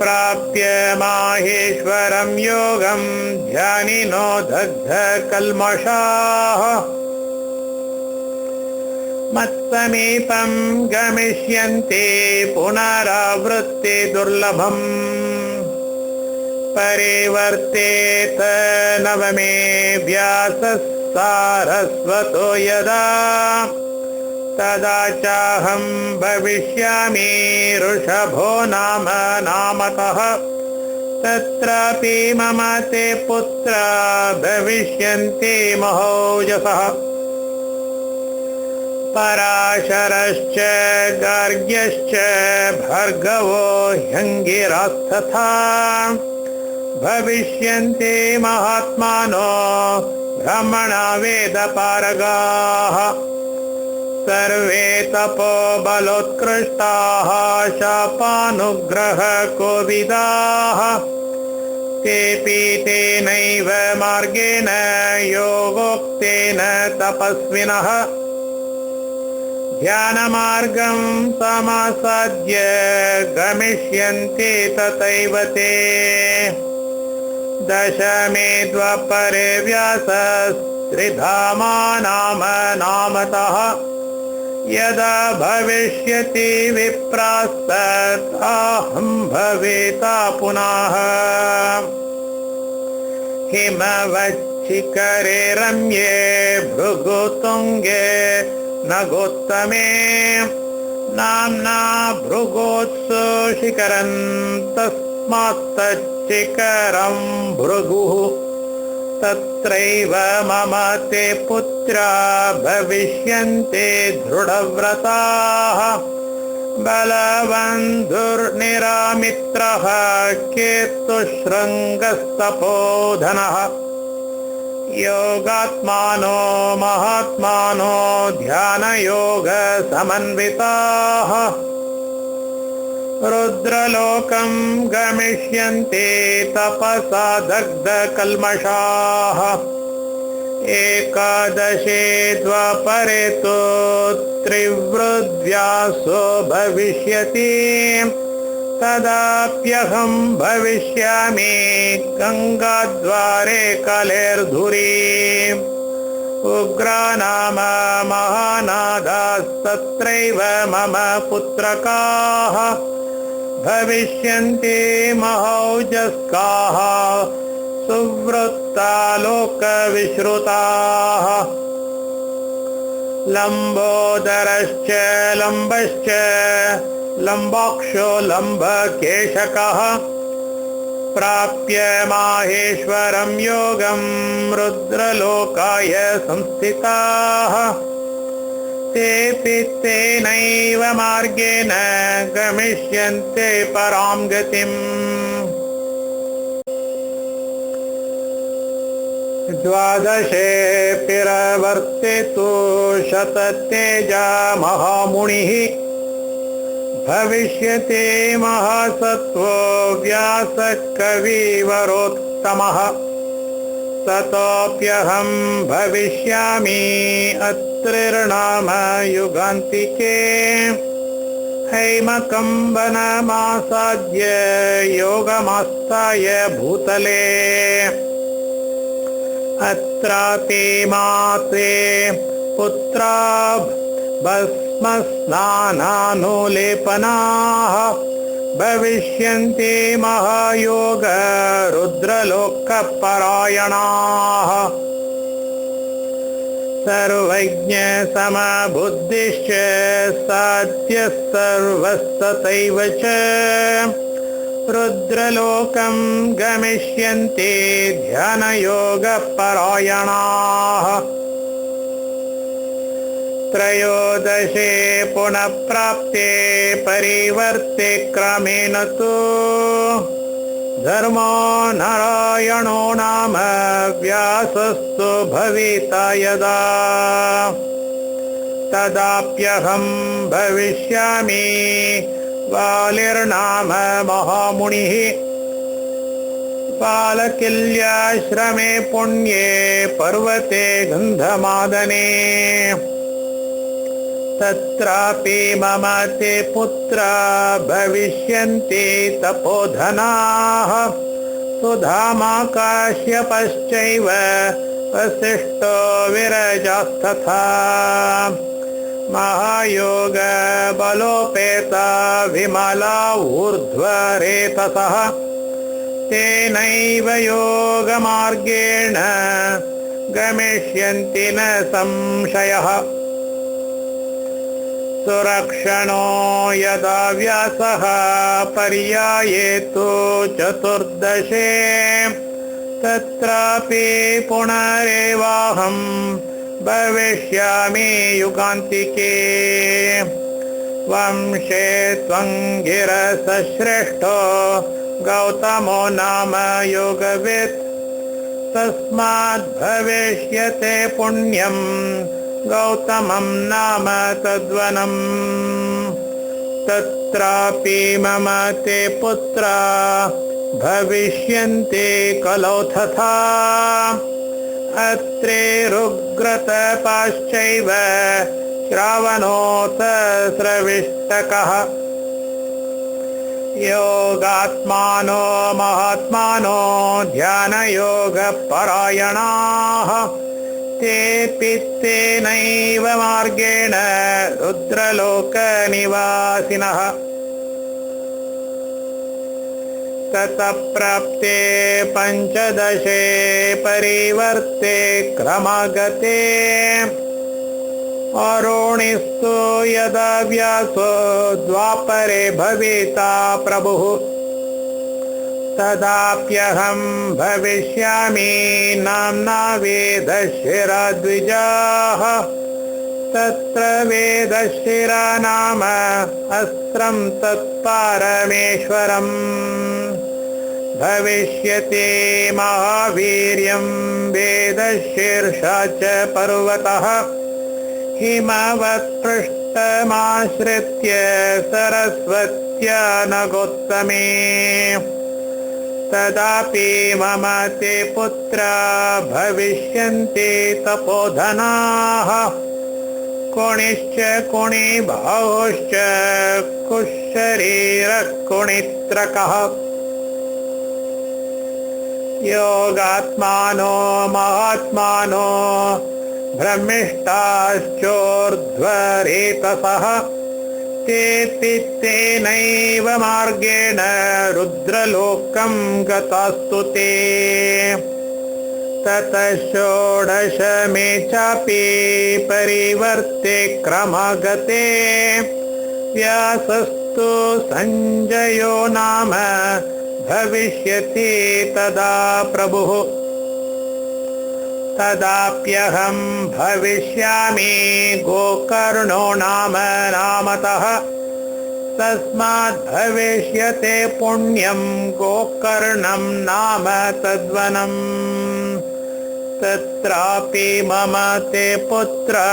प्राप्य माहेश्वरं योगं ध्यानिनो दग्धकल्मषाः मत्समीपं गमिष्यन्ति पुनरावृत्ति दुर्लभम् परिवर्तेत नवमे व्यासः सारस्वतो यदा तदा चाहं भविष्यामि ऋषभो नामतः तत्रापि मम ते पुत्रा भविष्यन्ति महोजसः पराशरश्च गार्ग्यश्च भर्गवो ह्यङ्गिरास्तथा भविष्यन्ति महात्मानो ब्रह्मणा वेदपारगाः सर्वे तपो बलोत्कृष्टाः शापानुग्रहकोविदाः तेऽपि तेनैव मार्गेण योगोक्तेन तपस्विनः ध्यानमार्गं समासाद्य गमिष्यन्ति तथैव ते दशमे द्वापरे व्यासस्त्रिधामा नामतः यदा भविष्यति विप्रास्तथाहं भवेता पुनः हिमवच्छिखरे रम्ये भृगुतुङ्गे नगोत्तमे नाम्ना भृगोत्सु शिखरं तस्मात्तच्चिखरं भृगुः तत्रैव मम ते पुत्रा भविष्यन्ति दृढव्रताः बलबन्धुर्निरामित्रः केतुशृङ्गस्तपोधनः योगात्मानो महात्मानो ध्यानयोगसमन्विताः रुद्रलोकं गमिष्यन्ति तपसा दग्धकल्मषाः एकादशे द्वापरे तु त्रिवृद्व्यासो भविष्यति तदाप्यहं भविष्यामि गङ्गाद्वारे कलेर्धुरी उग्रा नाम महानादास्तत्रैव मम पुत्रकाः भविष्यन्ति महौजस्काः सुवृत्तालोकविश्रुताः लम्बोदरश्च लम्बश्च लम्बाक्षो लम्बकेशकः प्राप्य माहेश्वरं योगं रुद्रलोकाय संस्थिताः तेऽपि तेनैव मार्गेण गमिष्यन्ते परां गतिम् द्वादशे प्रवर्तेतु शततेजा महामुनिः भविष्यति महासत्त्वो व्यासकविवरोत्तमः ततोऽप्यहं भविष्यामि अत्रिर्नाम युगान्तिके हैमकम्बनमासाद्य योगमास्ताय भूतले अत्रापि माते पुत्रा भस्मस्नानानुलेपनाः भविष्यन्ति महायोग रुद्रलोकपरायणाः सर्वज्ञ समबुद्धिश्च साध्यः सर्वस्तथैव च रुद्रलोकं गमिष्यन्ति ध्यानयोगपरायणाः त्रयोदशे पुनः प्राप्ते परिवर्ते क्रमेण तु धर्मो नारायणो नाम व्यासस्तु भविता यदा तदाप्यहं भविष्यामि वालिर्नाम महामुनिः पालकिल्याश्रमे पुण्ये पर्वते गन्धमादने तत्रापि मम ते पुत्रा भविष्यन्ति तपोधनाः सुधामा काश्यपश्चैव वसिष्ठो विरजास्तथा महायोग बलोपेता विमला ऊर्ध्वरेतसः तेनैव योगमार्गेण गमिष्यन्ति न संशयः सुरक्षणो यदा व्यासः पर्यायेतु चतुर्दशे तत्रापि पुनरेवाहं भविष्यामि युगान्तिके वंशे त्वङ्गिरसश्रेष्ठो गौतमो नाम योगवित् तस्माद् भविष्यते पुण्यं गौतमं नाम तद्वनम् तत्रापि मम ते पुत्रा भविष्यन्ति कलौ तथा अत्रेरुग्रतपाश्चैव श्रावणोत स्रविष्टकः योगात्मानो महात्मानो ध्यानयोगपरायणाः तेऽपि तेनैव मार्गेण रुद्रलोकनिवासिनः ततः प्राप्ते पञ्चदशे परिवर्ते क्रमगते अरुणिस्तु यदा व्यासो द्वापरे भविता प्रभुः तदाप्यहं भविष्यामि नाम्ना वेदशिराद्विजाः तत्र वेदशिरा नाम अस्त्रं तत्पारमेश्वरम् भविष्यति महावीर्यं वेदशीर्षा च पर्वतः हिमवत्पृष्ठमाश्रित्य सरस्वत्या नगोत्तमे तदापि मम ते पुत्रा भविष्यन्ति तपोधनाः कुणिश्च कुणिबाहुश्च कुशरीरकुणित्रकः योगात्मानो महात्मानो ब्रह्मिष्ठाश्चोर्ध्वरेतसः तेऽपि तेनैव मार्गेण रुद्रलोकं गतास्तु ते ततः षोडशमे चापि परिवर्ते क्रमगते व्यासस्तु सञ्जयो नाम भविष्यति तदा प्रभुः तदाप्यहं भविष्यामि गोकर्णो नाम नामतः तस्माद् भविष्यते पुण्यं गोकर्णं नाम तद्वनम् तत्रापि मम ते पुत्रा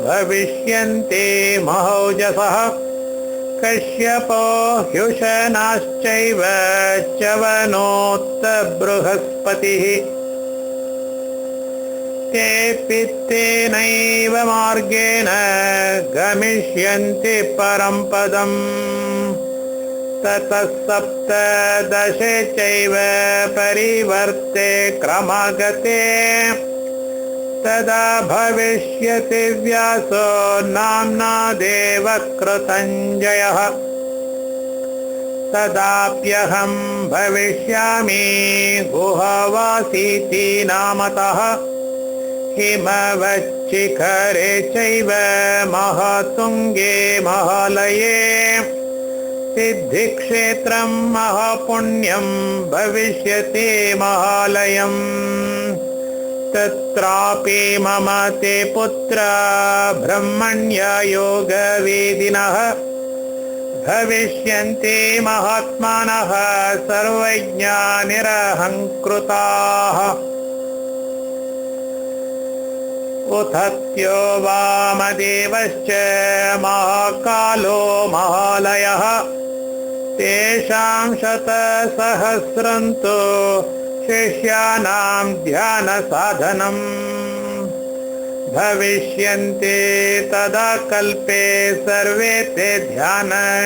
भविष्यन्ति महौजसः कश्यपो ह्युशनाश्चैव च्यवनोऽत बृहस्पतिः तेऽपि तेनैव मार्गेण गमिष्यन्ति परं पदम् ततः सप्तदशे चैव परिवर्ते क्रमगते तदा भविष्यति व्यासो नाम्ना देवकृतञ्जयः तदाप्यहं भविष्यामि गुहवासीति नामतः हिमवच्शिखरे चैव महातुङ्गे महालये सिद्धिक्षेत्रं महापुण्यं भविष्यति महालयम् तत्रापि मम ते पुत्रा ब्रह्मण्ययोगवेदिनः भविष्यन्ति महात्मानः सर्वज्ञानिरहङ्कृताः उथत्यो वामदेवश्च महाकालो महालयः ते येषां शतसहस्रं तु शिष्याणां ध्यानसाधनम् भविष्यन्ति तदा कल्पे सर्वे ते ध्यानयुञ्जकाः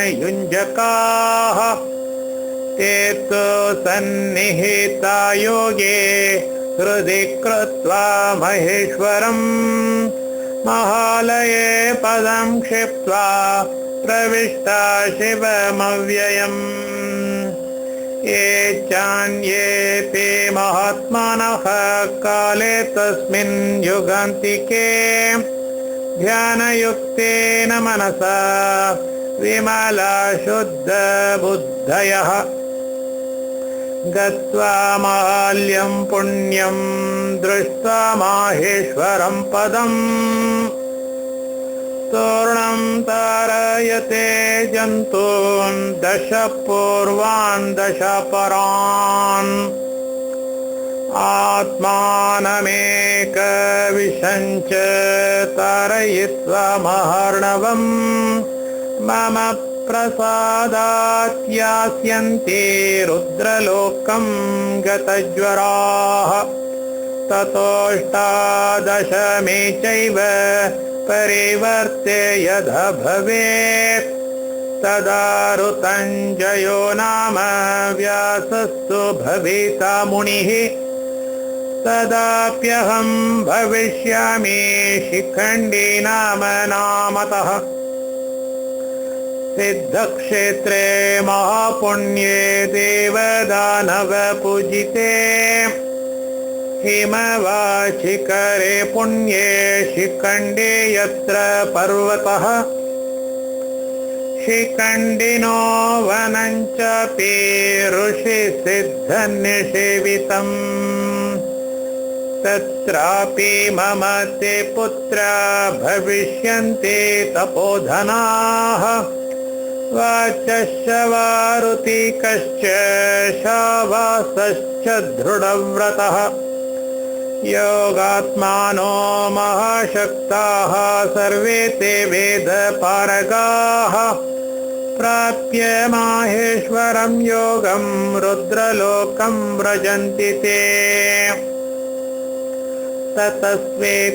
ते तु सन्निहिता योगे हृदि कृत्वा महेश्वरम् महालये पदं क्षिप्त्वा प्रविष्टा शिवमव्ययम् ये चान्येऽपि महात्मानः काले तस्मिन् युगान्तिके ध्यानयुक्तेन मनसा विमला शुद्धबुद्धयः गत्वा माल्यं पुण्यं दृष्ट्वा माहेश्वरं पदम् तोरणं तारयते जन्तून् दश पूर्वान् दश परान् आत्मानमेकविशञ्च तारयित्वा महार्णवम् मम प्रसादात् यास्यन्ति रुद्रलोकं गतज्वराः ततोऽष्टादशमे चैव परिवर्ते यदा भवेत् तदा ऋतञ्जयो नाम व्यासस्तु भविता मुनिः तदाप्यहं भविष्यामि शिखण्डी नाम नामतः सिद्धक्षेत्रे महापुण्ये देवदानवपूजिते हिमवाचिकरे पुण्ये शिखण्डे यत्र पर्वतः शिखण्डिनो वनञ्चापि ऋषिसिद्धनिषेवितम् तत्रापि मम ते पुत्रा भविष्यन्ति तपोधनाः वाचश्चवारुतिकश्च शावासश्च दृढव्रतः योगात्मानो महाशक्ताः सर्वे ते वेदपारगाः प्राप्य माहेश्वरं योगं रुद्रलोकं व्रजन्ति ते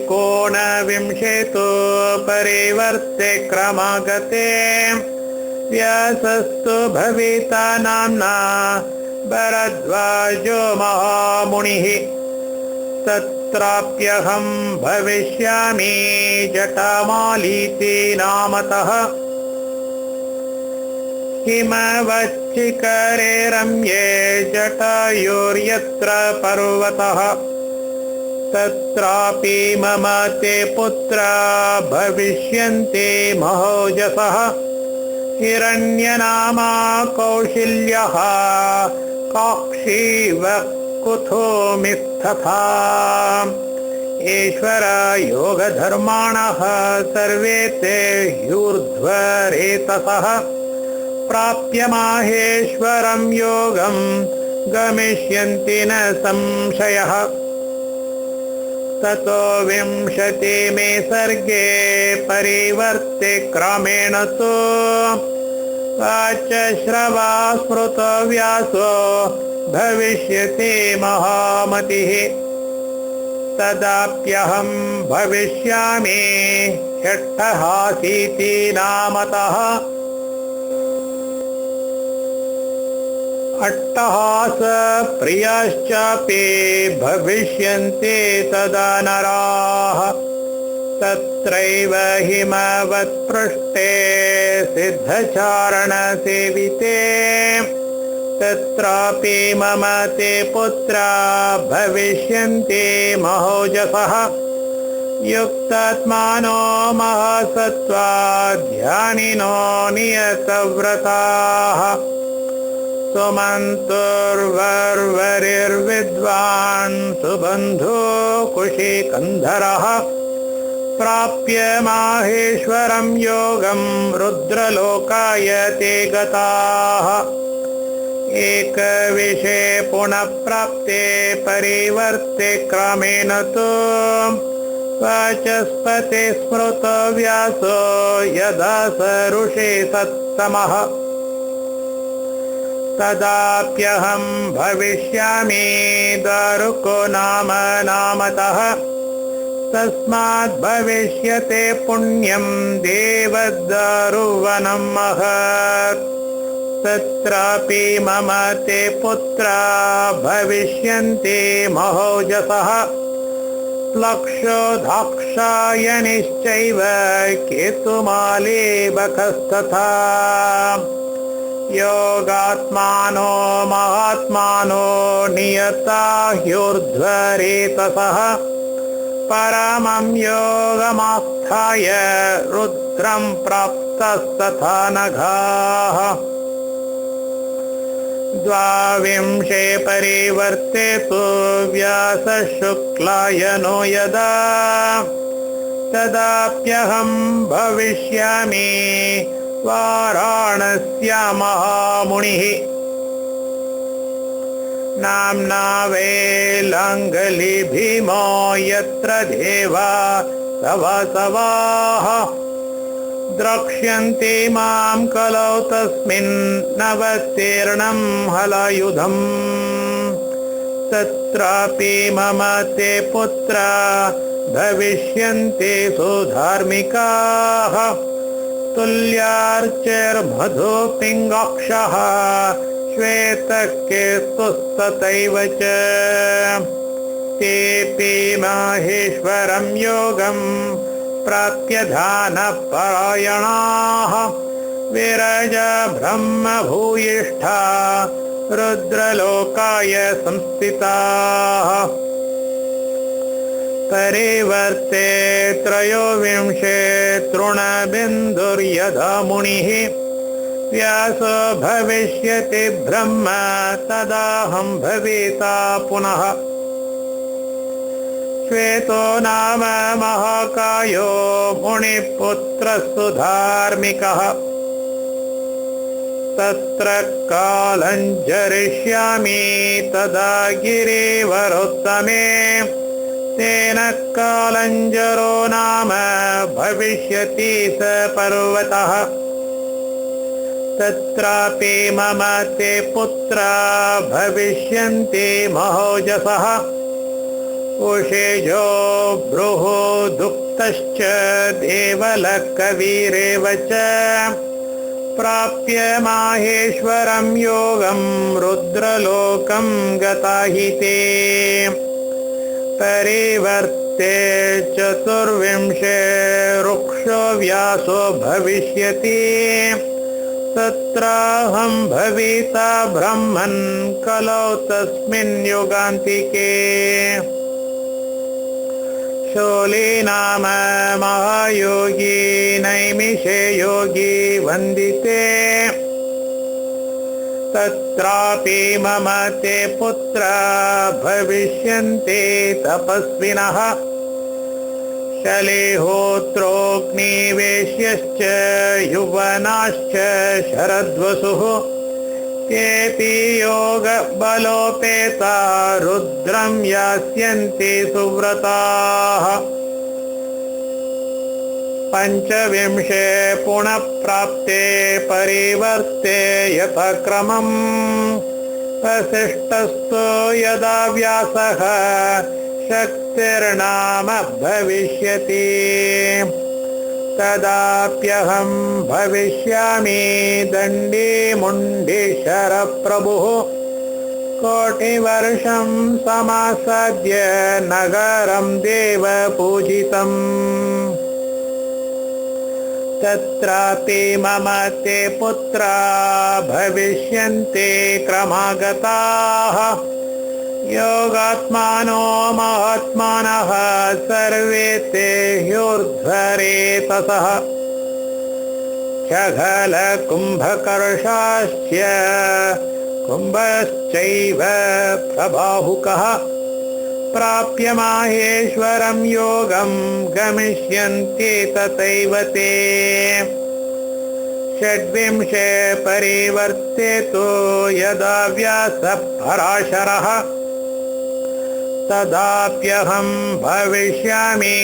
ततस्वेकोनविंशे तु परिवर्ते क्रमागते व्यासस्तु भविता नाम्ना भरद्वाजो महामुनिः तत्राप्यहं भविष्यामि जटामालीति नामतः हिमवच्चिकरे रम्ये जटायुर्यत्र पर्वतः तत्रापि मम ते पुत्रा भविष्यन्ति महोजसः हिरण्यनामा कौशिल्यः काक्षीवकुथोमिस्तथा ईश्वर योगधर्माणः सर्वे ते ह्यूर्ध्वरेतसः प्राप्य माहेश्वरं योगं गमिष्यन्ति न संशयः ततो 20मे सर्गे परिवर्ते क्रमेण तु वाचश्रवा स्मृतो व्यासो भविष्यति महामतिः तदाप्यहं भविष्यामि षट्टहासीति नामतः अट्टहास प्रियाश्चापि भविष्यन्ति तदा नराः तत्रैव हिमवत्पृष्ठे सिद्धचारणसेविते तत्रापि मम ते पुत्रा भविष्यन्ति महोजसः युक्तात्मानो महासत्त्वा ध्यानिनो नियतव्रताः सुमन्तुर्वर्वरिर्विद्वान् सुबन्धु कुशिकन्धरः प्राप्य माहेश्वरं योगं रुद्रलोकाय ते गताः एकविषे पुनः प्राप्ते परिवर्ते क्रमेण तु वाचस्पति स्मृतो व्यासो यदा स ऋषि सत्तमः तदाप्यहं भविष्यामि दारुको नाम नामतः तस्मात् भविष्यते पुण्यं देवदारुवनं महत् तत्रापि मम ते पुत्रा भविष्यन्ति महोजसः लक्षो दाक्षायनिश्चैव केतुमालेबकस्तथा योगात्मानो महात्मानो नियता ह्यूर्ध्वरेतसः परमं योगमास्थाय रुद्रं प्राप्तस्तथा नघाः द्वाविंशे परिवर्ते तु व्यासशुक्लायनो यदा तदाप्यहं भविष्यामि वाराणस्या महामुनिः नाम्ना वेलाङ्गली भीमो यत्र देवा सवासवाः द्रक्ष्यन्ति मां कलौ तस्मिन् नवतीर्णं हलायुधम् तत्रापि मम ते पुत्रा भविष्यन्ति सुधार्मिकाः तुल्यार्चिर्मधुपिङ्गाक्षः श्वेतकेतुस्तथैव च तेऽपि माहेश्वरं योगं प्राप्य ध्यानपरायणाः विरज ब्रह्मभूयिष्ठा रुद्रलोकाय संस्थिताः परिवर्ते त्रयोविंशे तृणबिन्दुर्यथा मुनिः व्यासो भविष्यति ब्रह्म तदाहं भविता पुनः श्वेतो नाम महाकायो मुनिपुत्रस्तु तत्र कालञ्जरिष्यामि तदा गिरिवरोत्तमे तेन कालञ्जरो नाम भविष्यति स पर्वतः तत्रापि मम ते पुत्रा भविष्यन्ति महोजसः उषेजो बृहदुक्तश्च देवलकवीरेव च प्राप्य माहेश्वरं योगं रुद्रलोकं गता हि ते परिवर्ते चतुर्विंशे रुक्षो व्यासो भविष्यति तत्राहं भविता ब्रह्मन् कलौ तस्मिन् युगान्तिके शोली नाम महायोगी नैमिषे योगी वन्दिते तत्रापि मम ते पुत्रा भविष्यन्ति तपस्विनः शलेहोत्रोऽग्निवेश्यश्च युवनाश्च शरद्वसुः तेऽपि योगबलोपेता रुद्रं यास्यन्ति सुव्रताः पञ्चविंशे पुनः प्राप्ते परिवर्ते यथाक्रमम् वसिष्ठस्तु यदा व्यासः शक्तिर्नाम भविष्यति तदाप्यहं भविष्यामि दण्डी मुण्डीशरप्रभुः कोटिवर्षं समासाद्य नगरं देवपूजितम् तत्रापि मम ते पुत्रा भविष्यन्ति क्रमागताः योगात्मानो महात्मानः सर्वे ते ह्यूर्ध्वरेतसः छगलकुम्भकर्षाश्च कुम्भश्चैव प्रबाहुकः प्राप्य माहेश्वरं योगं गमिष्यन्ति तथैव ते षड्विंशे परिवर्ते तु यदा व्यासः पराशरः तदाप्यहं भविष्यामि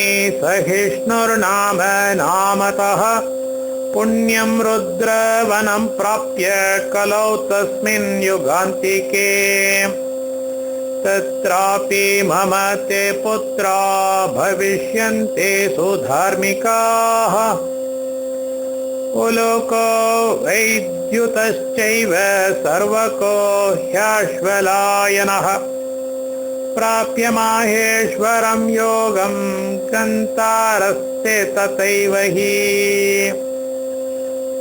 सहिष्णुर्नाम नामतः पुण्यं रुद्रवनं प्राप्य कलौ तस्मिन् युगान्तिके तत्रापि मम ते पुत्रा भविष्यन्ते सुधार्मिकाः उलोको वैद्युतश्चैव सर्वको ह्याश्वलायनः प्राप्य माहेश्वरं योगं गन्तारस्ते तथैव हि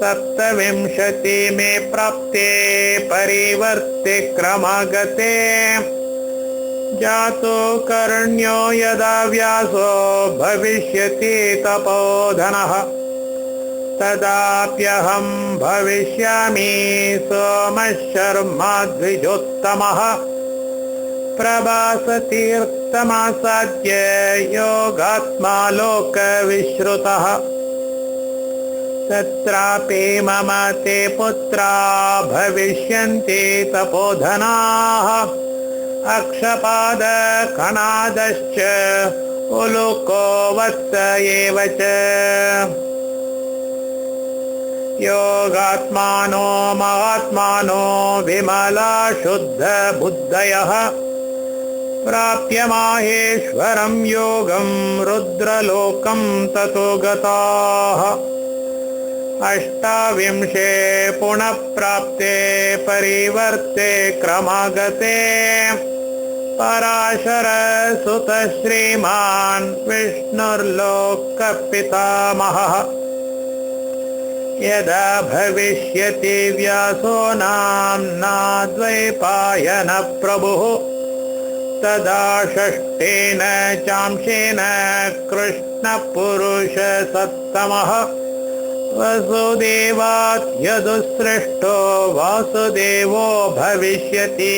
सप्तविंशति मे प्राप्ते परिवर्ते क्रमागते जातो कर्ण्यो यदा व्यासो भविष्यति तपोधनः तदाप्यहं भविष्यामि सोमशर्मा द्विजोत्तमः प्रभासतीर्थमासाद्य योगात्मा लोकविश्रुतः तत्रापि मम ते पुत्रा भविष्यन्ति तपोधनाः अक्षपादकणादश्च उलुको वत्स एव च योगात्मानो महात्मानो विमला शुद्ध बुद्धयः प्राप्य माहेश्वरं योगं रुद्रलोकं ततो गताः अष्टाविंशे पुनः प्राप्ते परिवर्ते क्रमागते पराशर सुत श्रीमान् विष्णुर्लोकपितामहः यदा भविष्यति व्यासो नाम्ना द्वैपायन प्रभुः तदा षष्ठेन चांशेन कृष्णपुरुष सत्तमः वसुदेवात् यदुसृष्टो वासुदेवो भविष्यति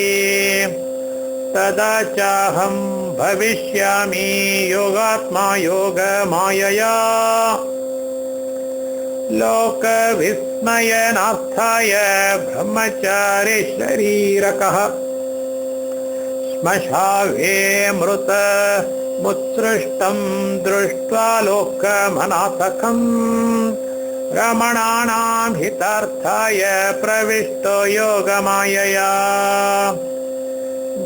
तदा चाहं भविष्यामि योगात्मा योगमायया लोकविस्मयनार्थाय ब्रह्मचारी शरीरकः श्मशावे मृत मुत्सृष्टं दृष्ट्वा लोकमनाथकम् रमणानां हितार्थाय प्रविष्टो योगमायया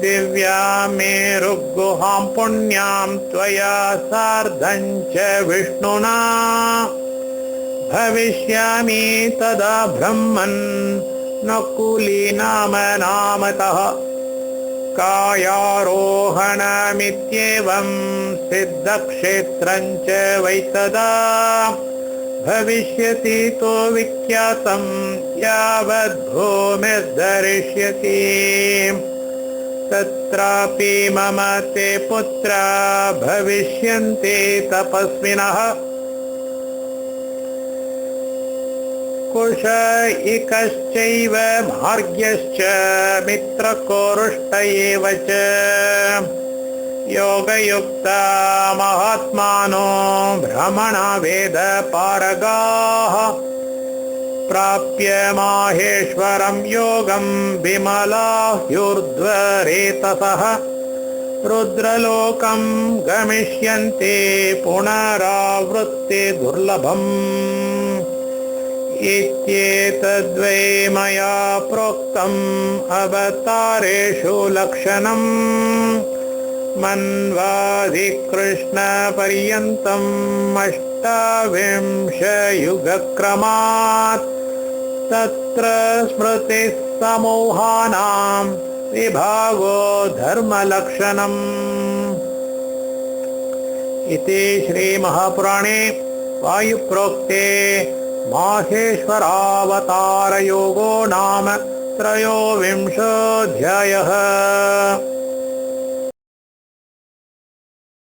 दिव्यां मेरुगुहां पुण्यां त्वया सार्धं च विष्णुना भविष्यामि तदा ब्रह्मन् नकुलीनाम नामतः कायारोहणमित्येवं सिद्धक्षेत्रं च वै तदा भविष्यति तो विख्यातं यावद्भूमिर्धरिष्यति तत्रापि मम ते पुत्रा भविष्यन्ति तपस्विनः कुशैकश्चैव भार्ग्यश्च मित्रकोरुष्ट एव च योगयुक्ता महात्मानो ब्राह्मणा वेदपारगाः प्राप्य माहेश्वरं योगं विमलाह्युर्ध्वरेतसः रुद्रलोकं गमिष्यन्ति पुनरावृत्ति दुर्लभम् इत्येतद्वै मया प्रोक्तम् अवतारेषु लक्षणम् मन्वाधिकृष्णपर्यन्तम् अष्टाविंशयुगक्रमात् तत्र स्मृतिः समूहानां विभागो धर्मलक्षणम् इति श्रीमहापुराणे वायुप्रोक्ते माहेश्वरावतारयोगो नाम त्रयोविंशोऽध्यायः।